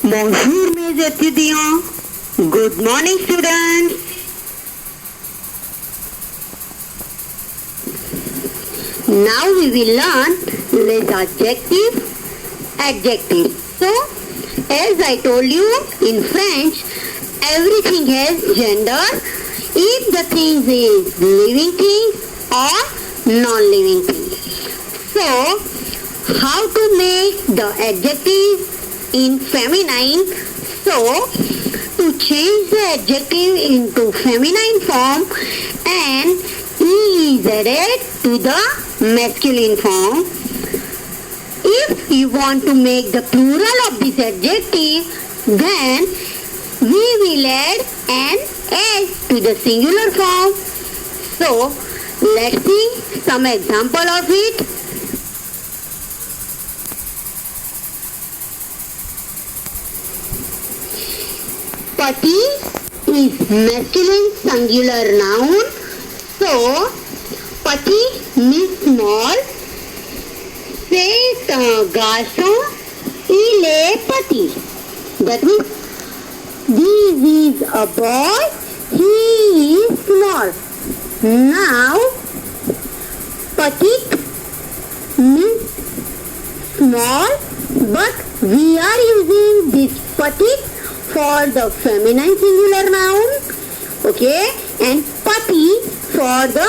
Bonjour mes étudiants. Good morning students. Now we will learn les adjectives. So, as I told you in French, everything has gender if the thing is living thing or non-living thing. So, how to make the adjective in feminine? So, to change the adjective into feminine form and E is added to the masculine form. If you want to make the plural of this adjective, then we will add an S to the singular form. So, let's see some example of it. Pati is masculine singular noun. So, pati means small. C'est un garçon, il est petit. That means, this is a boy, he is small. Now, petit means small, but we are using this petit for the feminine singular noun, okay, and pati for the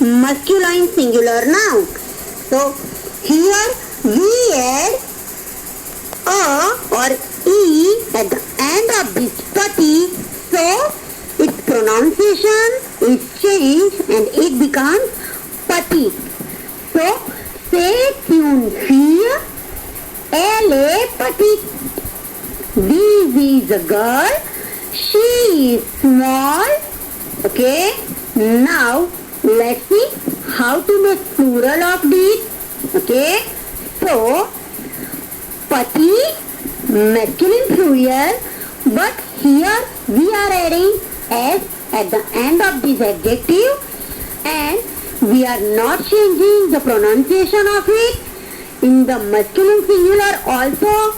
masculine singular noun. So, here we add a or e at the end of this pati, so its pronunciation is changed and it becomes pati. So, c'est une fille, elle est petite. This is a girl, she is small. Okay, now let's see how to make plural of this. Okay, so pati, masculine plural, but here we are adding S at the end of this adjective and we are not changing the pronunciation of it. In the masculine singular also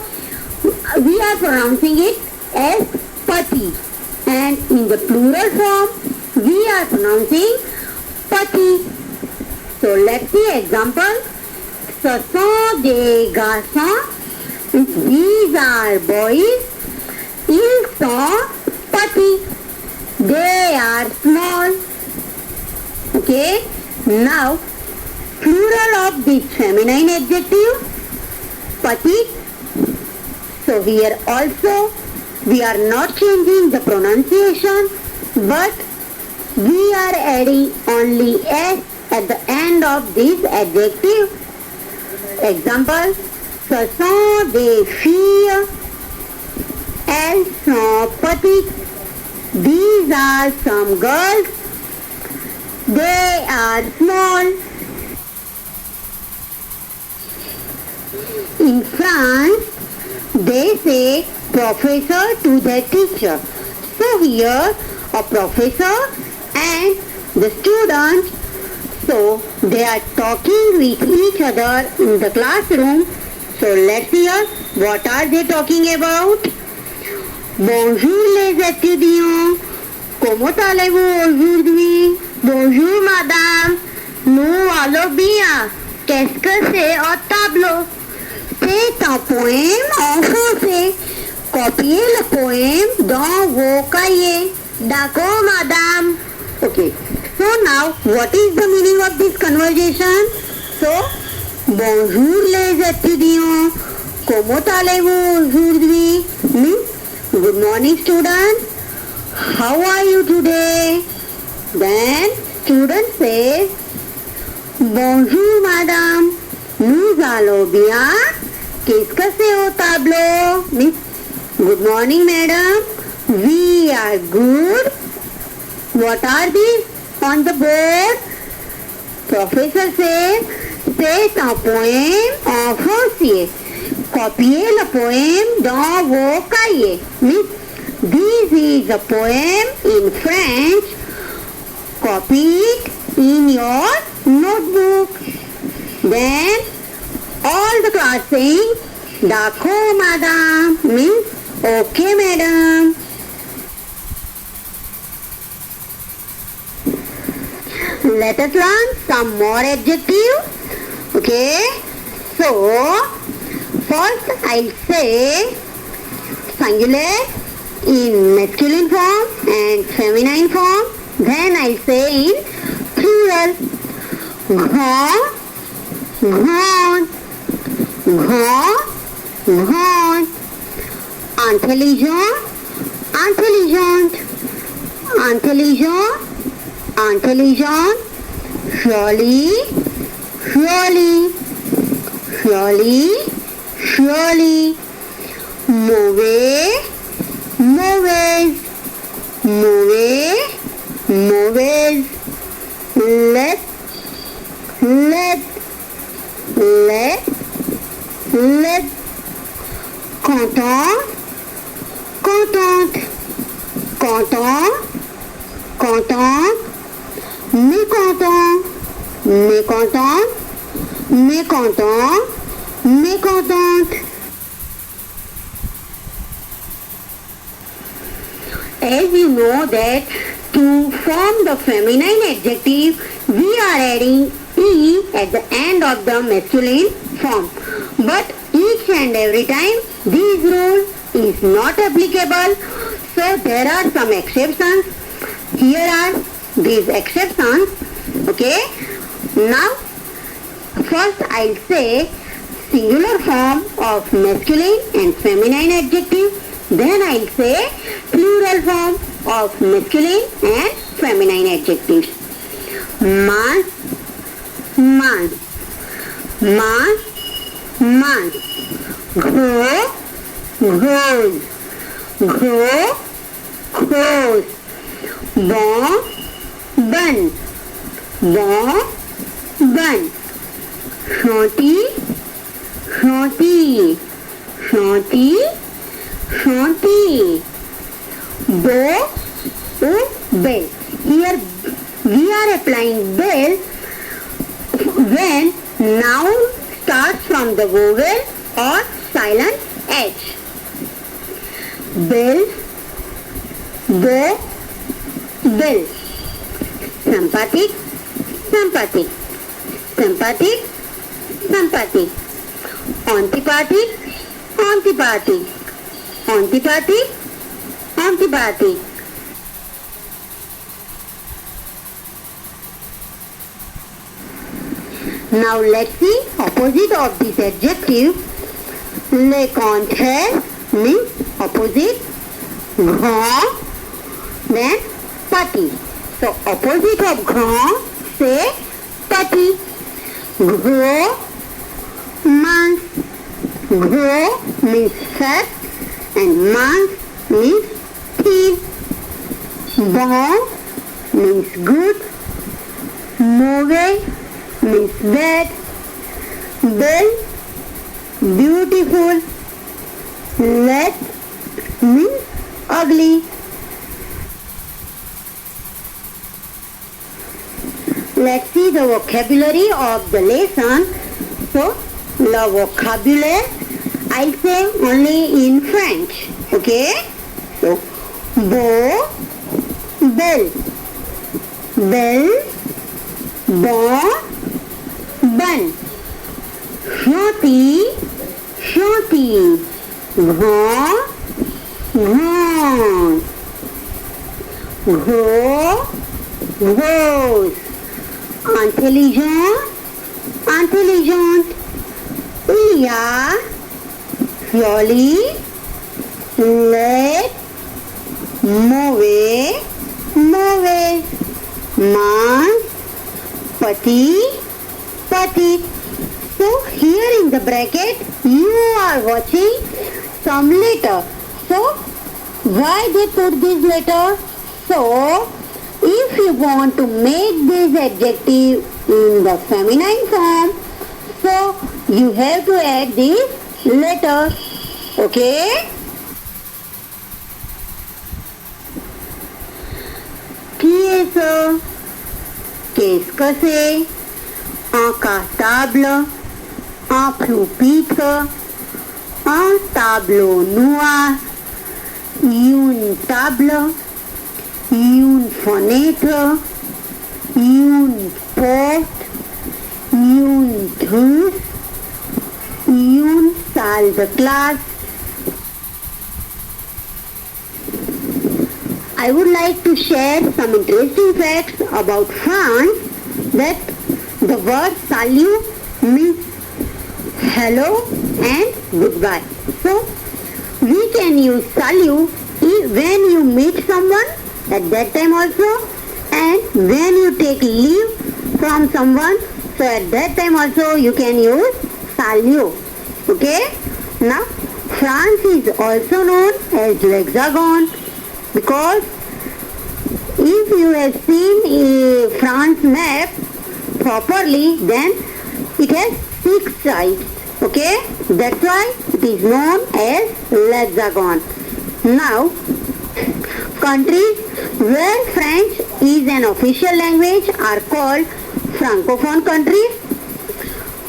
we are pronouncing it as pati, and in the plural form we are pronouncing pati. So let's see example. Ce sont des garçons. These are boys. Ils sont petits. They are small. Okay. Now plural of this feminine adjective petit. So here also we are not changing the pronunciation, but we are adding only S at the end of this adjective. Example, ce sont des filles, elles sont petites. These are some girls, they are small. In France, they say professor to the teacher. So here a professor and the student, so they are talking with each other in the classroom. So let's hear what are they talking about. Bonjour les étudiants. Comment allez-vous aujourd'hui? Bonjour madame. Nous allons bien. Qu'est-ce que c'est au tableau? C'est un poème en français. Copiez le poème dans vos cahiers. D'accord, madame? Okay. So now, what is the meaning of this conversation? So, bonjour les étudiants. Comment allez-vous aujourd'hui? Means, good morning students. How are you today? Then, student says, bonjour madame. Nous allons bien. Qu'est-ce que c'est au tableau? Means, good morning madam. We are good. What are these on the board? Professor says, c'est un poème en français. Copiez le poème dans vos cahiers. Means, this is a poem in French. Copy it in your notebook. Then all the class saying, D'accord, madame, means Okay, madam. Let us learn some more adjectives. Okay. So, first I'll say singular in masculine form and feminine form. Then I'll say in plural. Gone, gone, gone, gone. Intelligent, intelligent, intelligent, intelligent. Surely, surely, surely, surely. Move, movies, movies. Let, content, content, content, content. Mécontent, mécontent, mécontent, mécontente. As you know that to form the feminine adjective, we are adding E at the end of the masculine form. But each and every time this rule is not applicable. So there are some exceptions. Here are these exceptions. Okay. Now first I'll say singular form of masculine and feminine adjective. Then I'll say plural form of masculine and feminine adjectives. Month, month, month, month. Grow, grows, grow, grows. Born, bun, born, bun. Shorty, shorty, shorty, shorty. Bow, bell. Here we are applying bell when noun starts from the vowel or silent H. Bell, bow, bell. Sympathetic, sympathetic, sympathetic, sympathetic. Antipathic, antipathic, antipathic, antipathic. Now let's see opposite of this adjective. Le contraire means opposite. Grand, then petit. So opposite of grand, say petit. Gros, mince. Gros means fat and mince means thin. Bon means good. Mauvais means bad. Belle, beautiful. Laid means ugly. Let's see the vocabulary of the lesson. So, le vocabulaire, I'll say only in French. Okay? So, beau, belle, belle, bon, bonne. Gentil, gentil. Grand, grand. Gros, rose. Intelligent, intelligente. Il y a joli, laid, mauvais, mauvais. Mince, petit, petite. So here in the bracket you are watching some letter. So why they put this letter? So if you want to make this adjective in the feminine form, so you have to add this letter. Okay? Qui est ce? Qu'est-ce que c'est? Un cartable, un pupitre, un tableau noir, une table, une fenêtre, une porte, une trousse, une salle de classe. I would like to share some interesting facts about France that the word salut means hello and goodbye. So, we can use salut when you meet someone at that time also, and when you take leave from someone, so at that time also you can use salut. Okay? Now, France is also known as l'Hexagone because if you have seen France map properly, then it has 6 sides. Okay? That's why it is known as l'Hexagone. Now, countries where French is an official language are called Francophone countries.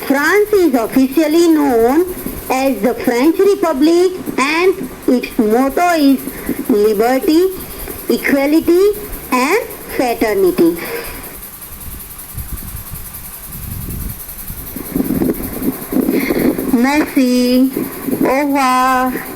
France is officially known as the French Republic and its motto is liberty, equality and fraternity. Merci. Au revoir.